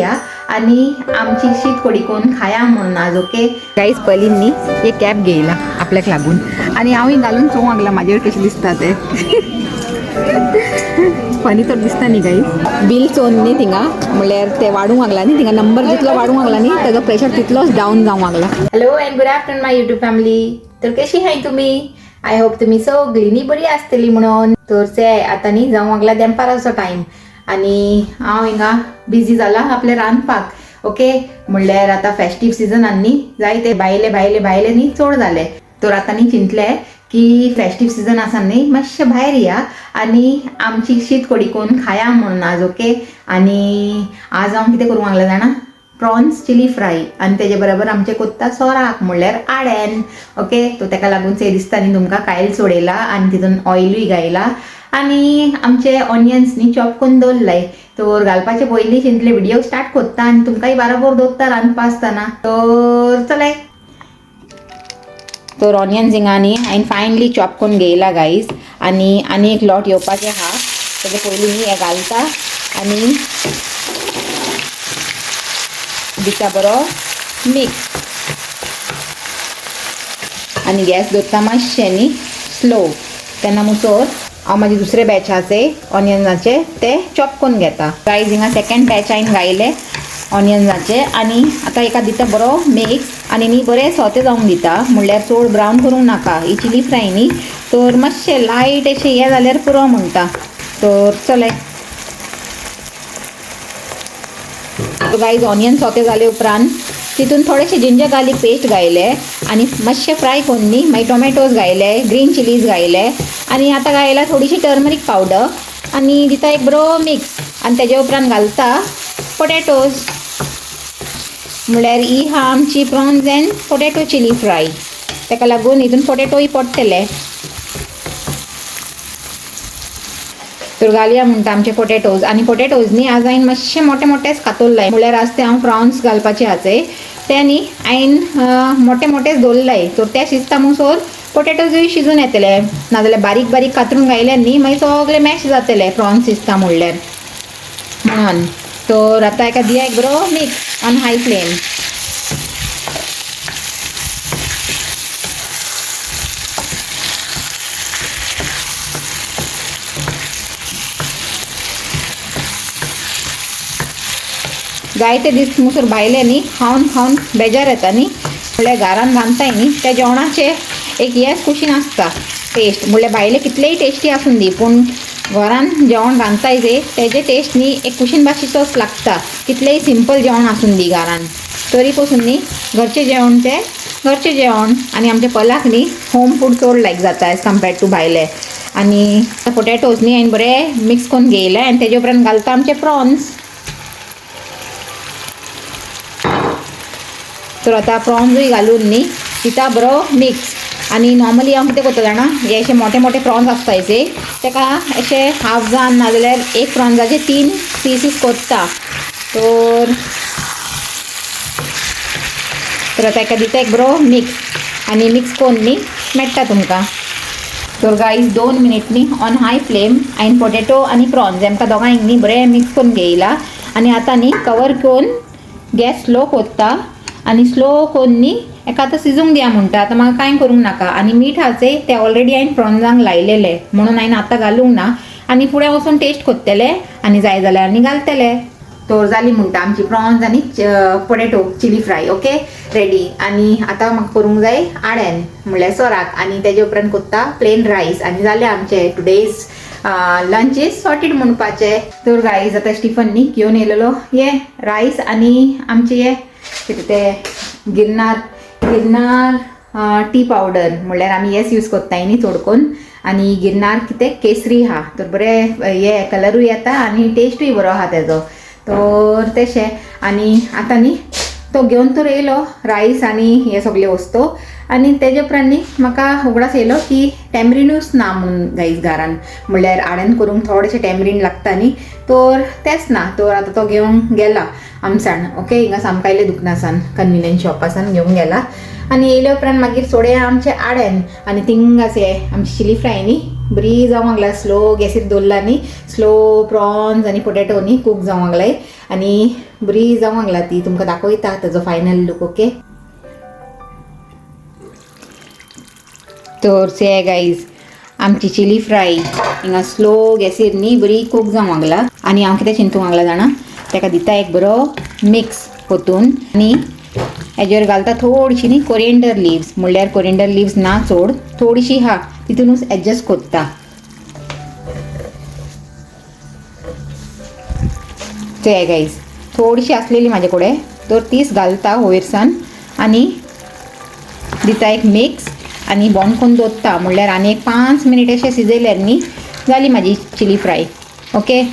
या आणि आमची शीत कडी कोण खाया म्हणून आज. ओके गाईज, पलींनी एक कॅब घेयला आपल्याक लागून आणि हांव घालून चोवंक लागला म्हाजेर कशें दिसता ते. फनी तर दिसता न्ही गाईज. बील चोवन न्ही थिंगा म्हणल्यार ते वाडूंक लागला न्ही, थिंगा नंबर जितलो वाडूंक लागला न्ही तेजो प्रेशर तितलोच डावन जावंक लागला. Hello and good afternoon my YouTube family. तर कशी हाय तुम्ही? आय होप तुम्ही सगळींनी बरी आसतली म्हणून. तर ते आतां न्ही जावंक लागला दनपाराचो टायम आणि हांव हिंगा बिजी जाला आपले रांदपाक. ओके म्हणल्यार आतां फेस्टीव सिजनान न्ही जायते भायले भायले भायले न्ही चड जाले. तर आतां न्ही चिंतले की फेस्टीव सीजन आसा न्ही मातशें भायर या आणि आमची शीत कडी कोण खाया म्हणून आज. ओके आणि आज हांव कितें करूंक लागलें जाणा, प्रॉन्स चिली फ्राय आणि तेजे बरोबर आमचे कोत्ता सोराक म्हणल्यार आड्यान. ओके तो ताका लागून से दिसता न्ही तुमकां कायल सोडयला आणि तितून ऑयलूय घायला आणि आमचे ऑनियन्स न्ही चॉप करून दवरलाय. तर घालपाचे पयलीं चिंतले व्हिडिओ स्टार्ट कोत्ता आणि तुमकांय बरोबर दोत्ता रांदपा आसतना. तर चलय. तर ऑनियन्स हिंगा न्ही हांवें फायनली चॉप करून घेयला गाईज आणि एक लॉट येवपाचे आहा. तेजे पयलीं न्ही हे घालता आणि दिता बरो मिक्स आणि गॅस दोत्ता मातशें न्ही स्लो. तेन्ना मुसोर हांव म्हाजे दुसरे बॅचाचे ऑनियन्साचे ते चॉप करून घेता. गाईज हिंगा सेकंड बॅच हांवें घायले ऑनियन्साचे आणि आतां एका दिता बरो मिक्स आणि न्ही बरें सोते जावंक दिता. म्हणल्यार चड ब्रावन करूंक नाका ही चिली फ्राय न्ही. तर मातशें लायट अशें हें जाल्यार पुरो म्हणटा. तर चलय. गाईज ऑनियन सोते जाले उपरांत तितून थोडेशे जिंजर गार्लिक पेस्ट घायले आणि मातशें फ्राय करून न्ही मागीर टोमॅटोज घायले, ग्रीन चिलीज घायले आणि आतां घायला थोडीशी टर्मरीक पावडर आणि दिता एक बरो मिक्स आणि तेजे उपरांत घालता पोटॅटोज. म्हणल्यार ही हा आमची prawns and potato chilli fry. ताका लागून हितून पोटॅटोय पडटले. तर घालया म्हणटा आमचे पोटॅटोज आणि पोटॅटोज न्ही आज हांवें मातशे मोठे मोठेच कातरलाय. म्हणल्यार आज ते हांव प्रॉन्स घालपाचे आहाचे ते न्ही हांवें मोठे मोठेच दवरलाय. तर ते शिजता म्हणसर पोटॅटोजूय शिजून येतले. नाजाल्यार बारीक बारीक कातरून घायल्यार न्ही मागीर सगळे मॅश जातले प्रॉन्स शिजता म्हणल्यार म्हणून. तर आतां एका दिया एक बरो मिक्स ऑन हाय फ्लेम. जायते दीस मुसर भायले न्ही खावन खावन बेजार येता न्ही. म्हणल्यार घरान रांदताय न्ही त्या जेवणाचे एक हेच कुशीन आसता टेस्ट. म्हणल्यार भायले कितलेय टेस्टी आसून दी पूण घरान जेवण रांदताय जे तेजे टेस्ट न्ही एक कुशीन भाशीचोच लागता. कितलेय सिंपल जेवण आसून दी घरान तरी पासून न्ही घरचें जेवण तें घरचें जेवण. आणि आमच्या पलाक न्ही होम फूड चड लायक जाता एज कम्पेर्ड टू भायले. आणि पोटॅटोज न्ही हांवें बरें मिक्स करून घेयले आनी तेजे उपरांत घालता आमचे प्रॉन्स. तर आतां प्रॉन्सूय घालून न्ही दिता बरो मिक्स आणि नॉर्मली हांव कितें करता जाणा, हे अशे मोठे मोठे प्रॉन्स आसतायचे तेका अशे हाफ जान नाजाल्यार एक प्रॉन्साचे 3 पीसीस कोत्ता. तर ताका दिता एक बरो मिक्स आणि मिक्स करून न्ही मेळटा तुमकां. तर गाईज 2 मिनिट न्ही ऑन हाय फ्लेम हांवें पोटॅटो आणि प्रॉन्स आमकां दोगांक न्ही बरें मिक्स करून घेयला आणि आतां न्ही कवर करून गॅस स्लो कोत्ता आणि स्लो करून न्ही एका आतां शिजूंक दिया म्हणटा. आतां म्हाका कांय करूंक नाका आणि मिठाचे ते ऑलरेडी हांवें प्रॉन्सांक लायलेले म्हणून हांवें आतां घालूंक ना आणि फुडें वचून टेस्ट कोत्तले आणि जाय जाल्यार आनी घालतले. तर जाली म्हणटा आमची प्रॉन्स आणि potato chilli fry. Okay ready. आणि आतां म्हाका करूंक जाय आड्यान म्हणल्यार सोराक आणि तेजे उपरांत कोत्ता प्लेन रायस आणि जालें आमचे टुडेज लंच इज सॉर्टेड म्हणपाचे. तर गाईज आतां स्टिफन न्ही घेवन येयलेलो हे रायस आणि आमचे हे कितें ते गिरनार टी पावडर म्हणल्यार आमी हेच यूज कोत्ताय न्ही चड करून. आणि गिरनार कितें केसरी हा तर बरें हे कलरूय येता आणि टेस्टूय बरो आहा तेजो. तर तशें आणि आतां न्ही तो घेवन तर येयलो रायस आणि हे सगळे वस्तू आणि तेजे उपरांत न्ही म्हाका उगडास येयलो की टॅमरिनूच ना म्हणून गाईज घरान. म्हणल्यार आड्यान करूंक थोडेशें टॅमरीन लागता न्ही तर तेंच ना. तर आतां तो घेवन गेला आमच्यान. ओके हिंगा सामकायले दुकानासान कन्विनियन्स शॉपासान घेवन गेला आणि येयले उपरांत मागीर सोडे आमचे आड्यान आणि थिंगास हे आमची चिली फ्राय न्ही बरी जावंक लागला. स्लो गॅसीर दवरला न्ही, स्लो प्रॉन्स आनी पोटॅटो न्ही कूक जावंक लागलाय आनी बरी जावंक लागला ती. तुमकां दाखयता ताजो फायनल लूक. ओके, तर से गायज आमची चिली फ्राय हिंगा स्लो गॅसीर न्ही बरी कूक जावंक लागला आनी हांव कितें चिंतूंक लागला जाणा, ताका दिता एक बरो मिक्स पोतून आनी हेजेर घालता थोडीशी न्ही कोरिएंडर लिव्स, म्हणल्यार कोरिएंडर लिव्स ना चड, थोडीशी हा तितूनच एडजस्ट कोत्ता. ते गायज थोडीशी आसलेली म्हाजे कडेन तर तीच घालता वयरसान आनी दिता एक मिक्स आनी बॉन्ड करून दवरता. म्हणल्यार आनी एक 5 मिनीट अशें शिजयल्यार न्ही जाली म्हाजी चिली फ्राय. ओके,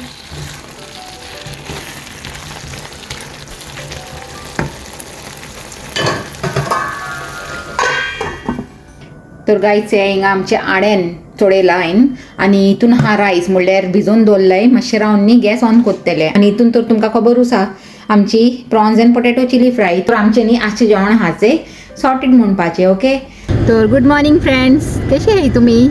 तर गायचे हिंगा आमचे आड्यान चोडयला हांवें आनी हितून हा रायस म्हणल्यार भिजोवन दवरलाय. मातशें रावन न्ही गॅस ऑन कोत्तले आनी हितून तर तुमकां खबरूच आसा आमची prawns and potato chilli fry. तर आमचें न्ही आजचें जेवण हाचे सॉर्टेड म्हणपाचें. ओके, तर गुड मॉर्निंग फ्रेंड्स, कशी आहे तुमी?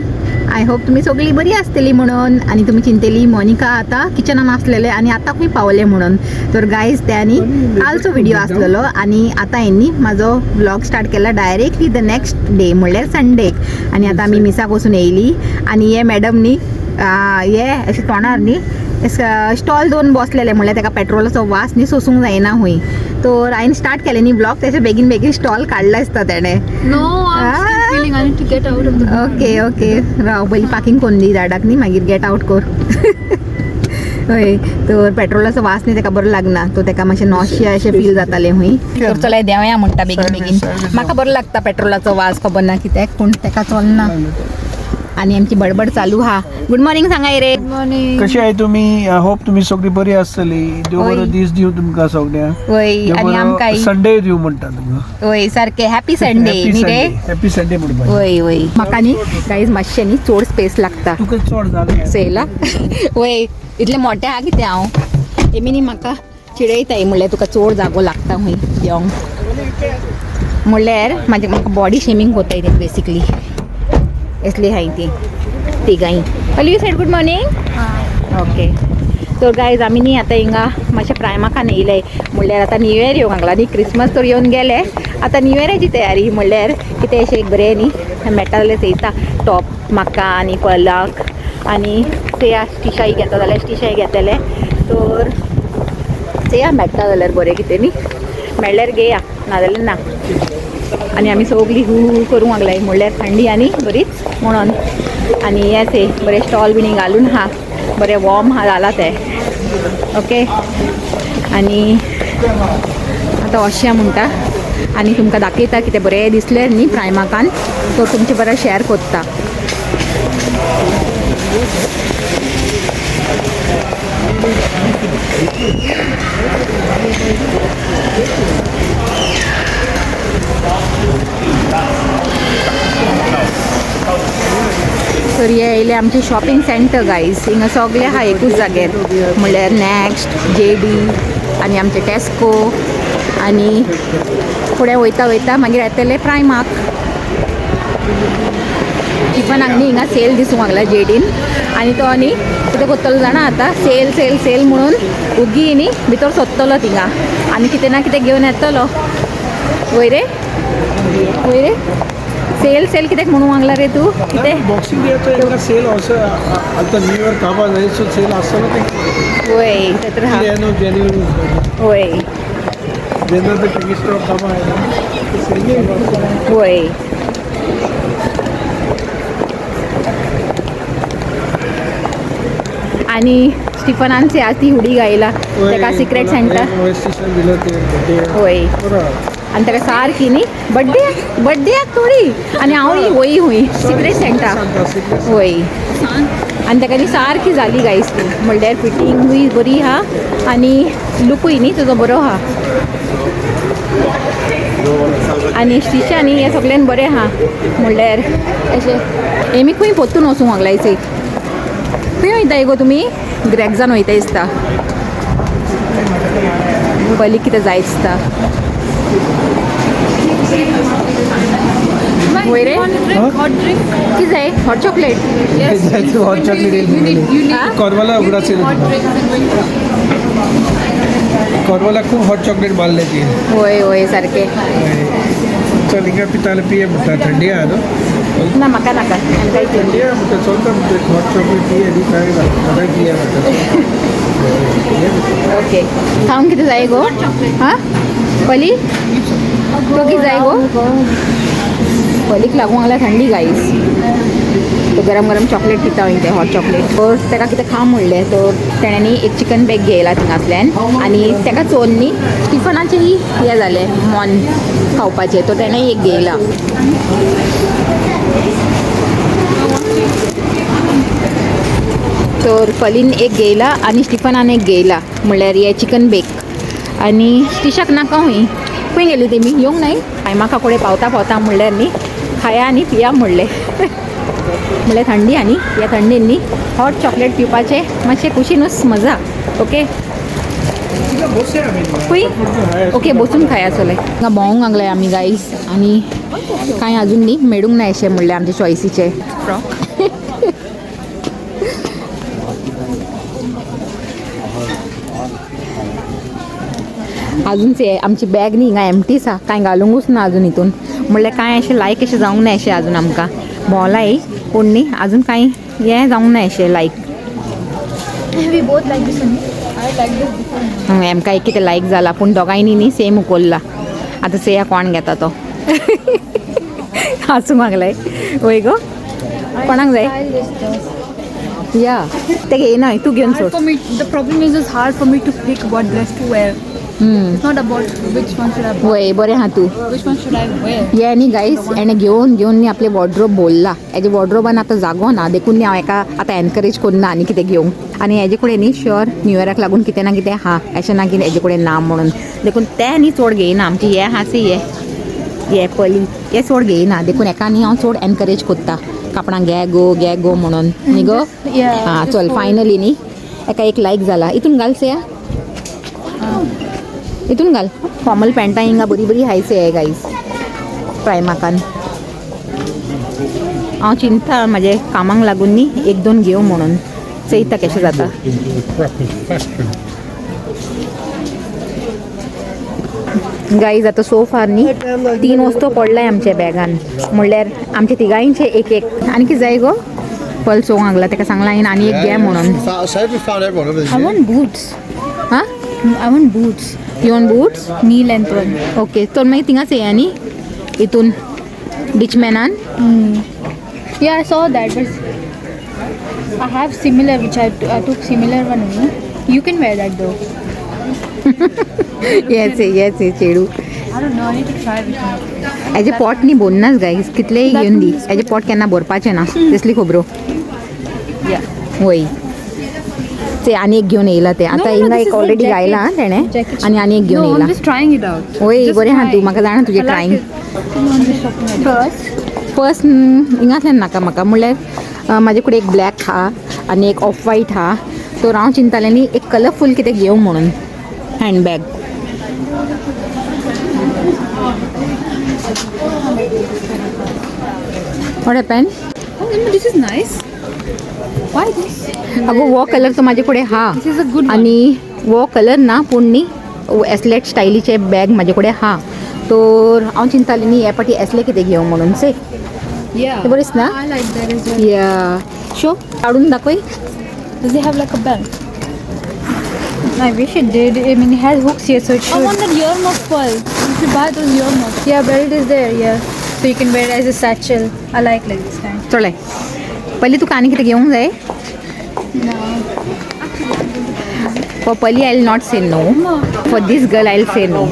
आय होप तुमी सगळीं बरी आसतली म्हणून. आनी तुमी चिंतेली मोनिका आतां किचनान आसलेले आनी आतां खंय पावले म्हणून. तर गायज त्यांनी कालचो व्हिडिओ आसलेलो आनी आतां हांणी म्हाजो व्लॉग स्टार्ट केला डायरेक्टली द नेक्स्ट डे म्हणल्यार संडेक. आनी आतां आमी मिसाक वचून येयली आनी हे मॅडम न्ही हे अशें तोंडार न्ही स्टॉल दोन बसलेले म्हणल्यार ताका पेट्रोलाचो वास न्ही सोसूंक जायना हुंय. तर हांवें स्टार्ट केलें न्ही ब्लॉग तेचे बेगीन बेगीन स्टॉल काडला आसता तेणें. ओके ओके, राव पयलीं पार्किंग करून दी झाडाक न्ही मागीर गेट आउट कर. हय, तर पेट्रोलाचो वास न्ही ताका बरो लागना, तो ताका मातशें नॉशिया अशें फील जातालें हुंय. तर चलय देवया म्हणटा बेगीन बेगीन. म्हाका बरो लागता पेट्रोलाचो वास, खबर ना कित्याक पूण ताका चलना आनी आमची बडबड चालू हा. गुड मॉर्निंग सांगा रे. गुड मॉर्निंग, कशी आहे तुम्ही? होप तुम्ही सगळी बरी आसतली. देव बरो दीस दिव तुमकां सगळ्यांक. वय आनी आमकां संडे दिव म्हणटा तुमकां. वय सारकें हॅपी संडे न्ही रे. हॅपी संडे म्हणपाक. वय वय, म्हाका न्ही गायज मातशें न्ही चड स्पेस लागता. तुका चड जालें सेला. वय इतलें मोठें आहा कितें हांव एमी न्ही म्हाका चिडयताय म्हणल्यार तुका चड जागो लागता खंय देवंक म्हणल्यार म्हाका बॉडी शेमिंग कोताय ते बेसिकली असली हाय ती तिगांय. Hello, you sed good morning. Okay, तर गायज आमी न्ही आतां हिंगा मातशें प्रायमाकान येयले म्हणल्यार आतां न्यू इयर येवंक लागला न्ही. क्रिसमस तर येवन गेले, आतां न्यू इयराची तयारी म्हणल्यार कितें अशें एक बरें न्ही मेळटा जाल्यार चयता टॉप म्हाका आनी कॉलाक आनी चया स्टिशाय घेता जाल्यार स्टिशाय घेतले. तर चया मेळटा जाल्यार बरें कितें न्ही मेळ्ळ्यार घेया नाजाल्यार ना. आनी आमी सगळीं हू करूंक लागलाय म्हणल्यार थंडी आनी बरीच म्हणून. आनी हेचे बरें स्टॉल बिनी घालून हा बरें वॉर्म हा जाला ते. ओके, आनी आतां अशें म्हणटा आनी तुमकां दाखयता कितें बरें दिसलें न्ही प्रायमाकान तर तुमचे बरें शेअर कोत्ता. तर हे येयले आमचे शॉपिंग सेंटर गायज. हिंगा सगळे आहा एकूच जाग्यार म्हणल्यार नेक्स्ट, JD आनी आमचे टेस्को आनी फुडें वयता वयता मागीर येतले प्रायमाक. टिफनाक न्ही हिंगा सेल दिसूंक लागला JDन आनी तो न्ही कितें कोत्तलो जाणा आतां सेल सेल सेल म्हणून उगी न्ही भितर सोदतलो थिंगा आनी कितें ना कितें घेवन येतलो. वय रे वय रे, सेल सेल कित्याक म्हणूंक लागला रे तूं? कितें बॉक्सिंग डे सेल असो आतां न्यू इयर काबार जाय सो सेल आसतलो ते. वय ते तर हा. वय जेन्ना ते टिवी स्टॉर काबार वय आनी स्टिफनान आज ती हुडी घायला ताका सिक्रेट सेंटर. वय आनी ताका सारकी न्ही बड्डेक थोडी आनी हांव वय हुंय सिक्रेट सेंटा. वय आनी ताका न्ही सारकी जाली गायज ती म्हणल्यार फिटींगूय बरी हा आनी लुकूय न्ही तुजो बरो हा आनी स्टिचा न्ही हे सगळ्यान बरें हा म्हणल्यार अशें. एमी खंय पोत्तून वचूंक लागलाय चोय. खंय वयताय गो तुमी? ग्रॅक्सान वयताय दिसता. पयलीं कितें जाय दिसता. वय रे Hot किती जाय हॉट चॉकलेट हॉट चॉकलेट येईल कॉर्वाला उघडा असेल कॉर्वाला खूप हॉट चॉकलेट मारले ती होय होय सारखे चल हिंगा पिताला पिये म्हणता थंडी आहे ना ना म्हाका नाका आनी कांय घेवन थंडी आहे म्हणता चलता म्हणते हॉट चॉकलेट पिये आनी काय सदां पिये म्हणटा ओके खाऊंक कितें जाय गो हां पली तो कितें जाय गो पलीक लागूंक लागल्या थंडी गाईस तो गरम गरम चॉकलेट पिता ते हॉट चॉकलेट तर ताका कितें खा म्हणलें तर तेणेंनी एक चिकन बॅग घेयला थिंगांतल्यान आनी ताका चोवन न्ही टिफनाचें हें जालें मोन खावपाचें तो तेणें एक घेयला तर पलीन एक घेयला आनी स्टिफनान एक घेयला म्हणल्यार हे चिकन बेक आनी स्टिशाक नाका हूंय खंय गेली तेमी येवंक नाय टायमाका कडेन पावता पावता म्हणल्यार न्ही खाया आनी पिया म्हणलें म्हणल्यार थंडी आनी ह्या थंडीन न्ही हॉट चॉकलेट पिवपाचें मातशें खुशीनूच मजा ओके खंय ओके बसून खाया चलय हांगा भोंवूंक लागलाय आमी गाईस आनी कांय अजून न्ही मेळूंक ना अशें म्हणलें आमचे चॉयसीचे फ्रॉक अजून ते आमची बॅग न्ही हिंगा एमटीच आहा कांय घालूंकूच ना अजून हितून म्हणल्यार कांय अशें लायक अशें जावंक ना अशें अजून आमकां भोंवलाय पूण न्ही अजून कांय हें जावंक ना अशें लायक आमकां एक कितें लायक जाला पूण दोगांयनी न्ही सेम उकोल्ला आतां सेया कोण घेता तो हांसूंक लागलाय वय गो कोणाक जाय या ते घेयना तूं घेवन सोड For me, the problem is it's hard for me to pick what dress to wear. It's not about which one should I buy. वय बरें हा तूं Which one should I wear? हे न्ही गाईस एणे घेवन घेवन न्ही आपले वॉर्ड्रोब भरला हेजे वॉर्ड्रोबान आतां जागो ना देखून न्ही हांव एका आतां एनकरेज करना आनी कितें घेवंक आनी हेजे कडेन न्ही श्योर न्यू इयराक लागून कितें ना कितें हा अशें ना की हेजे कडेन ना म्हणून देखून ते न्ही चड घेयना आमचे हे हा हे पली हे चड घेयना देखून एका न्ही हांव चड एनकरेज करता कापडां घे गो म्हणून न्ही गो Yeah. हां चल फायनली न्ही एका एक लायक जाला हितून घाल सेया हितून घाल फॉर्मल पॅन्टां हिंगा बरी बरी हायसे आहे गाईस प्रायमाकान हांव चिंता म्हाजे कामाक लागून न्ही एक दोन घेवं म्हणून चयता कशें जाता गाईज आतां सो फार न्ही 3 वस्तू पडलाय आमच्या बॅगान म्हणल्यार आमच्या तिगांयचे एक एक आनी कितें जाय गो पल चोवंक लागला ताका सांगला हांवें आनी एक घे म्हणून साहेब found everyone over I want boots. हां I want boots. You want boots Knee length one. Okay तर मागीर थिंगाच येया न्ही हितून डिचमॅनान Yeah, I saw that, but I have similar, which I took similar one only. You can wear that though. येच चेडू I don't know. I need to try which one. हेजे पोट न्ही भरनाच guys कितलेय घेवन दी हेजे पोट केन्ना भरपाचें ना तसली खबरो Yeah. वय ते आनी एक घेवन येयला ते आतां हिंगा एक ऑलरेडी घायला आं तेणें Jacket. आनी आनी एक घेवन No, येयला I'm just trying it out. वय Just बरें हा trying. तूं म्हाका जाणा तुजें I like trying it. Come on, just shopping at first. First हिंगातल्यान नाका म्हाका म्हणल्यार म्हाजे कडेन एक ब्लॅक हा आनी एक ऑफ वायट हा तर हांव चिंतालें न्ही एक कलरफूल कितें घेवं म्हणून handbag what happen Oh, this is nice. Why this? अगो वो कलर तो म्हाजे कडेन हा This is a good one. आनी वो कलर ना पूण न्ही एसलेट स्टायलीचे बॅग म्हाजे कडेन हा तर हांव चिंतालें न्ही हे पाटी एसले कितें घेवं म्हणून से Yeah. ते बरें दिसना I like that as well. या शो काडून दाखय Does it have like a belt? I wish it did. I mean, it has hooks here, so it should. I want that earmuff pearl. You should buy those earmuffs. Yeah, belt is there. Yeah, so you can wear it as a satchel. I like this kind. चलय पयलीं तुका आनी कितें घेवंक जाय No. For पयली I will not say no for this girl I will say no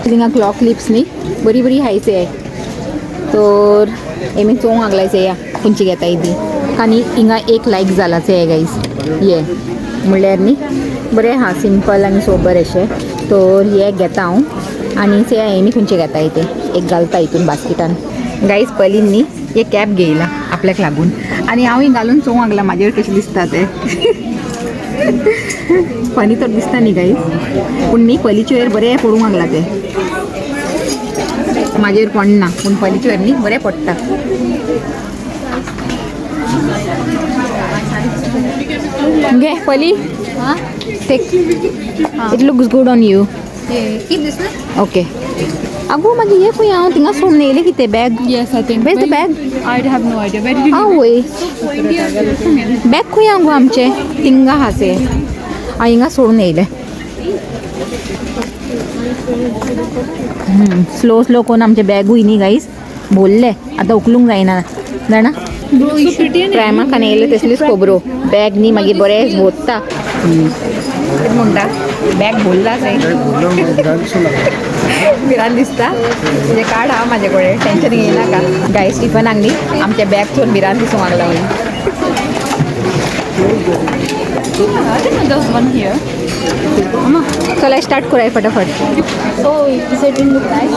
हिंगा clock clips न्ही बरी बरी हायसे आहे तर एमी चोवंक लागलायचे या खंयची घेताय ती आनी हिंगा एक लायक जालाचे हे गायज ये म्हणल्यार न्ही बरें हा सिंपल आनी सोबर अशें तर हे घेता हांव आनी से एमी खंयचे घेताय ते एक घालता हितून बास्केटान गायज पयलीं न्ही एक कॅप घेयला आपल्याक लागून आनी हांव घालून चोवंक लागला म्हाजेर कशें दिसता ते फनी तर दिसता न्ही गायज पूण न्ही पयलींचे वेळेर बरें पडूंक लागला ते माझेर पडना पूण पलीचेर न्ही बरें पडटा. घे पली Huh? Take. It looks good on you. Yeah. Keep this one. Okay. आगो मागीर हे पळय हांव थिंगा सोडून येयलें कितें bag. Yes, I think. Where's the bag? I have no idea. Where did you? आवय India. बॅग खंय गो आमचे थिंगा हासे हांव हिंगा सोडून येयलें. स्लो स्लो कोण आमचे बॅगूय न्ही गाईस बोलले आतां उखलूंक जायना जाणा. Bro, so pretty and प्रायमाकान येयले तसलीच खबरो बॅग न्ही मागीर बरें भोत्ता. कितें म्हणटा बॅग भरला भिरान दिसता तुजें कार्ड हा म्हाजे कडेन टेंशन घेयना का. गाय स्टिफनाक न्ही आमचे बॅग चोरून भिरान दिसूंक लागला म्हणून. I think there's one here. चला स्टार्ट करूया फटाफट. Oh, this it didn't look nice.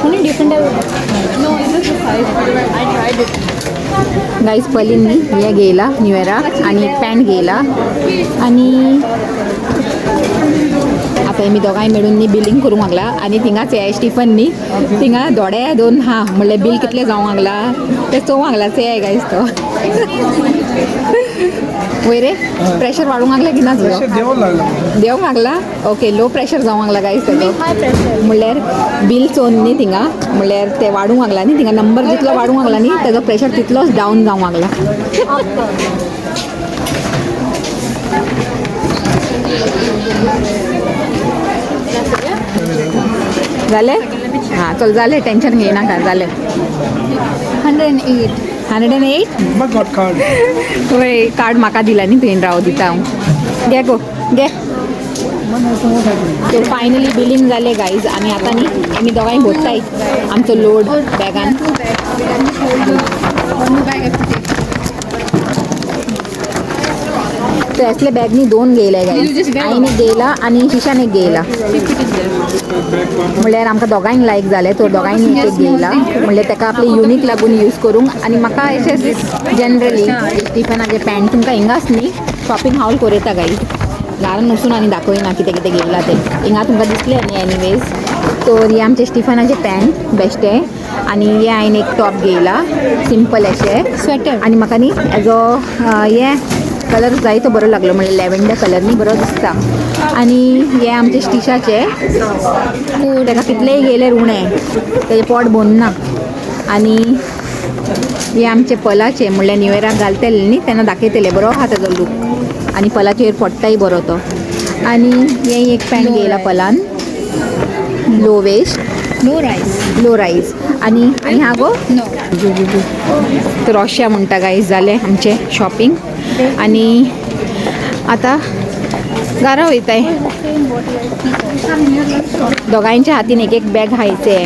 Only different type. No, it's just the size. I tried it. गाईस पलींनी हे घेयला न्यू इयराक आनी पॅन्ट घेयला आनी आता आमी दोगांय मेळून न्ही बिलींग करूंक लागला आनी थिंगाच हे स्टिफन न्ही थिंगा दोडे दोन हा म्हणल्यार बील कितलें जावंक लागला तें चोवंक लागला ते गाईस तो. वय रे प्रेशर वाडूंक लागलें की ना तुजो देवून लागला. देवंक लागला. ओके लो प्रेशर जावंक लागला गाईस तेजो High pressure. म्हणल्यार बील चोवन न्ही थिंगा म्हणल्यार ते वाडूंक लागला न्ही थिंगा नंबर जितलो वाडूंक लागला न्ही तेजो प्रेशर तितलोच डावन जावंक लागला. जालें हां चल जालें टेंशन घेयनाका जालें. 108. 108 मग गॉट कार्ड. वय कार्ड म्हाका दिला न्ही तुवें राव दिता हांव. घे गो घे. सो फायनली बिलींग जालें गायज आनी आतां न्ही आमी दोगांय भोत्ताय आमचो load बॅगान. One bag I have to take. तो असले बॅग न्ही दोन घेयले गायज हांवें एक घेयला आनी शिशान एक घेयला म्हणल्यार आमकां दोगांयक लायक जालें तो दोगांयनी एक घेयला म्हणल्यार ताका आपले युनीक लागून यूज करूंक आनी म्हाका अशें जनरली स्टिफनाचे पॅन्ट तुमकां हिंगाच न्ही शॉपिंग हावल कोरयता गायज घरान वचून आनी दाखयना कितें कितें घेयला तें हिंगा तुमकां दिसलें न्ही एनीवेज. तो हे आमचे स्टिफनाचे पॅन्ट बेश्टे आनी हे हांवें एक टॉप घेयला सिंपल अशें Sweater. आनी म्हाका न्ही हेजो हे कलर जाय तो बरो लागलो म्हणजे लॅव्हेंडर कलर न्ही बरो दिसता. आनी हे आमचे स्टिशाचे ताका कितलेय गेले उणें तेजें पोट भरना. आनी हे आमचे पलाचे म्हणल्यार न्यू इयराक घालतले न्ही तेन्ना दाखयतले बरो आहा तेजो लूक आनी पलाचेर पडटाय बरो तो. आनी हे एक पॅन्ट घेयला पलान low waist No rice. Low rise आनी हा गो No. तो रशिया म्हणटा गायज जालें आमचें शॉपिंग आनी आतां घरा वयताय. दोगांयच्या हातीन एक एक बॅग हायचे.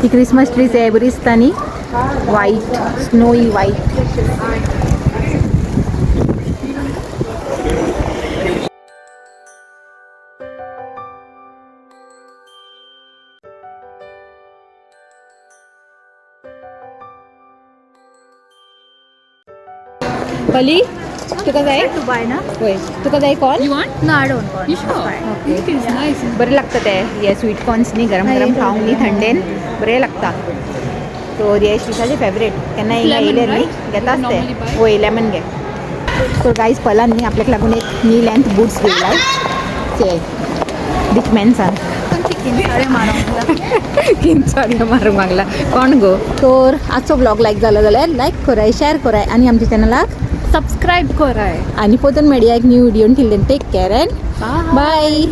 ही क्रिसमस ट्रीज हे बरी दिसता न्ही वायट स्नोई वायट. पली तुका जाय To buy na? होय तुका जाय call. You want? No, I don't want. You sure? Okay. It's nice. बरें लागता ते हे स्वीट कॉर्न्स न्ही गरम गरम खावंक न्ही थंडेन बरें लागता. तो हे स्टिशाचे फेवरेट केन्ना हिंगा Lemon, येयले न्ही right? घेता Normally ते buy? वय लेमन घे. सो गायज पलान न्ही आपल्याक लागून एक नी लेंथ बूट्स घेयला ते डिचमॅन्सान. किंचाड्यो मारूंक लागला कोण गो. तर आजचो ब्लॉग लायक जालो जाल्यार लायक कराय शेअर कराय आनी आमच्या चॅनलाक Subscribe koray. आनी पोतून मेळया एक new video till then take care and bye.